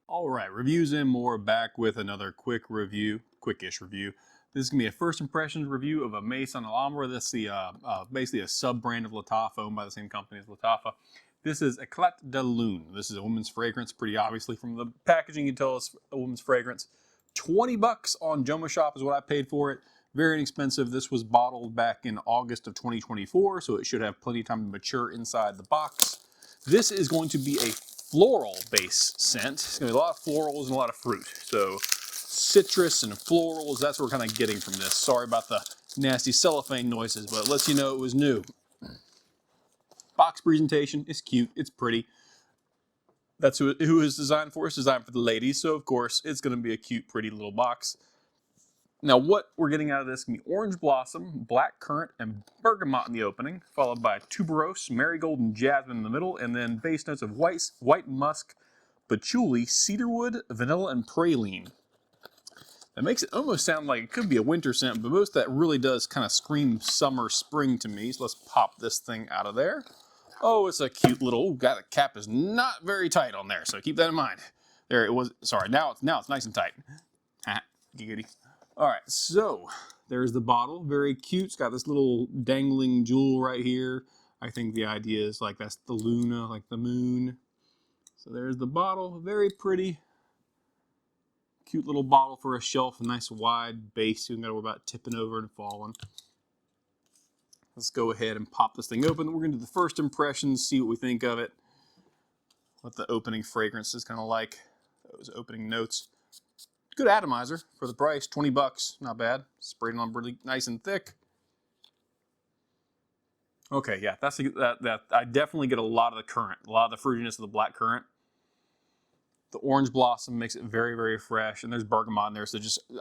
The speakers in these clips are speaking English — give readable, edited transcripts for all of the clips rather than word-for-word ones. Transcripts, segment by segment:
All right, reviews and more, back with another quickish review. This is gonna be a first impressions review of a Maison Alhambra. This is basically a sub brand of Lattafa, owned by the same company as Lattafa. This is Eclat De Lune. This is a woman's fragrance, pretty obviously from the packaging you can tell it's a woman's fragrance. 20 bucks on Jomashop is what I paid for it. Very inexpensive. This was bottled back in August of 2024, so it should have plenty of time to mature inside the box. This is going to be a floral base scent. It's going to be a lot of florals and a lot of fruit. So citrus and florals, that's what we're kind of getting from this. Sorry about the nasty cellophane noises, but it lets you know it was new. Box presentation is cute. It's pretty. That's who it's designed for. It's designed for the ladies, so of course it's going to be a cute, pretty little box. Now what we're getting out of this can be orange blossom, black currant, and bergamot in the opening, followed by tuberose, marigold, and jasmine in the middle, and then base notes of white musk, patchouli, cedarwood, vanilla, and praline. That makes it almost sound like it could be a winter scent, but most of that really does kind of scream summer, spring to me. So let's pop this thing out of there. Oh, it's a cute little, the cap is not very tight on there, so keep that in mind. There it was, sorry, now it's nice and tight. Giggity. All right, so there's the bottle, very cute. It's got this little dangling jewel right here. I think the idea is like that's the Luna, like the moon. So there's the bottle, very pretty. Cute little bottle for a shelf, a nice wide base. You don't gotta worry about tipping over and falling. Let's go ahead and pop this thing open. We're gonna do the first impressions, see what we think of it. What the opening fragrance is kind of like. Those opening notes. Good atomizer for the price, 20 bucks, not bad. Sprayed on really nice and thick. Okay, yeah, that I definitely get a lot of the currant, a lot of the fruitiness of the black currant. The orange blossom makes it very, very fresh, and there's bergamot in there. So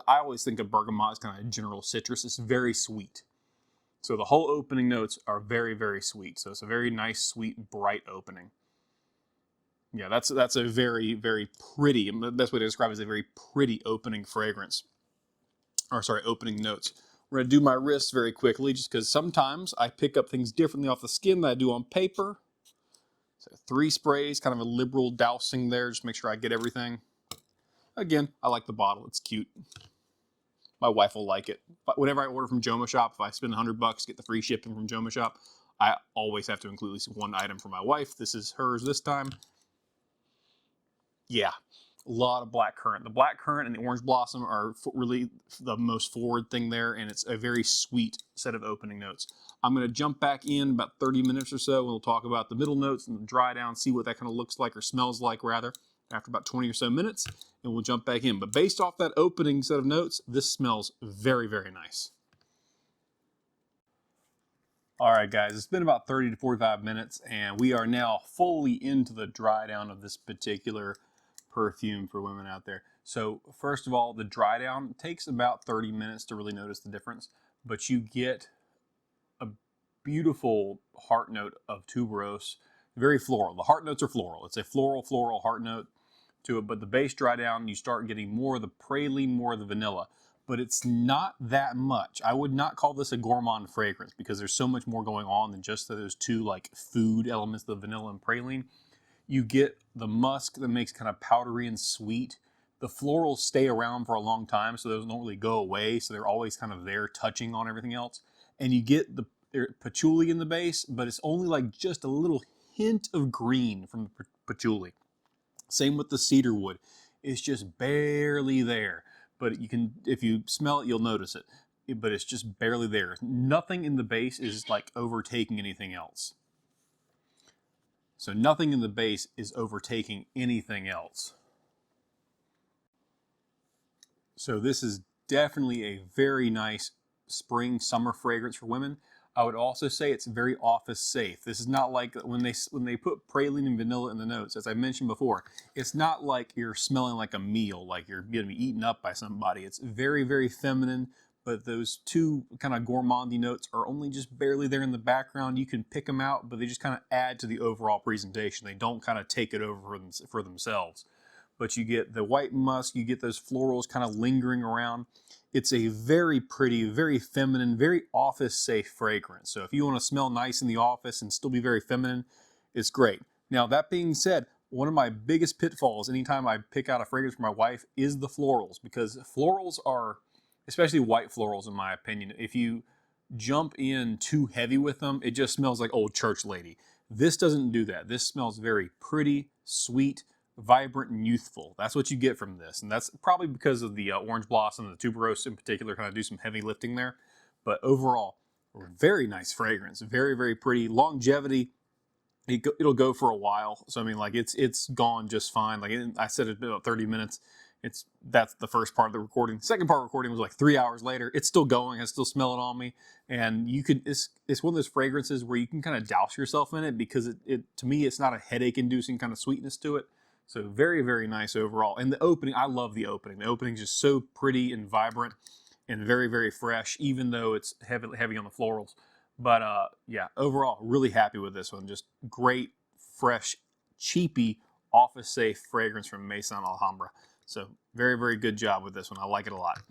I always think of bergamot as kind of a general citrus. It's very sweet. So the whole opening notes are very, very sweet. So it's a very nice, sweet, bright opening. Yeah, that's a very, very pretty, the best way to describe it is a very pretty opening fragrance. Or sorry, opening notes. We're going to do my wrists very quickly just because sometimes I pick up things differently off the skin than I do on paper. So 3 sprays, kind of a liberal dousing there, just make sure I get everything. Again, I like the bottle, it's cute. My wife will like it. But whenever I order from Jomashop, if I spend $100, get the free shipping from Jomashop, I always have to include at least one item for my wife. This is hers this time. Yeah, a lot of black currant. The black currant and the orange blossom are really the most forward thing there, and it's a very sweet set of opening notes. I'm going to jump back in about 30 minutes or so, and we'll talk about the middle notes and the dry down, see what that kind of looks like or smells like, rather, after about 20 or so minutes, and we'll jump back in. But based off that opening set of notes, this smells very, very nice. All right, guys, it's been about 30 to 45 minutes, and we are now fully into the dry down of this particular perfume for women out there. So first of all, the dry down takes about 30 minutes to really notice the difference, but you get a beautiful heart note of tuberose, very floral. The heart notes are floral. It's a floral heart note to it, but the base dry down, you start getting more of the praline, more of the vanilla, but it's not that much. I would not call this a gourmand fragrance because there's so much more going on than just those two like food elements, the vanilla and praline. You get the musk that makes kind of powdery and sweet. The florals stay around for a long time, so those don't really go away, so they're always kind of there touching on everything else. And you get the patchouli in the base, but it's only like just a little hint of green from the patchouli. Same with the cedarwood. It's just barely there, but you can, if you smell it, you'll notice it. But it's just barely there. Nothing in the base is like overtaking anything else. So nothing in the base is overtaking anything else. So this is definitely a very nice spring, summer fragrance for women. I would also say it's very office safe. This is not like when they put praline and vanilla in the notes, as I mentioned before, it's not like you're smelling like a meal, like you're going to be eaten up by somebody. It's very, very feminine, but those two kind of gourmandy notes are only just barely there in the background. You can pick them out, but they just kind of add to the overall presentation. They don't kind of take it over for themselves. But you get the white musk, you get those florals kind of lingering around. It's a very pretty, very feminine, very office-safe fragrance. So if you want to smell nice in the office and still be very feminine, it's great. Now, that being said, one of my biggest pitfalls anytime I pick out a fragrance for my wife is the florals, because florals are, especially white florals in my opinion, if you jump in too heavy with them, it just smells like old church lady. This doesn't do that. This smells very pretty, sweet, vibrant, and youthful. That's what you get from this. And that's probably because of the orange blossom, the tuberose in particular, kind of do some heavy lifting there. But overall, very nice fragrance. Very, very pretty. Longevity, it'll go for a while. So I mean, like it's gone just fine. Like I said, it's been about 30 minutes. That's the first part of the recording. The second part of the recording was like 3 hours later. It's still going. I still smell it on me. And you could it's one of those fragrances where you can kind of douse yourself in it, because it to me it's not a headache inducing kind of sweetness to it. So very, very nice overall. And the opening, I love the opening. The opening is just so pretty and vibrant and very, very fresh, even though it's heavy on the florals. But yeah, overall, really happy with this one. Just great, fresh, cheapy, office safe fragrance from Maison Alhambra. So very, very good job with this one. I like it a lot.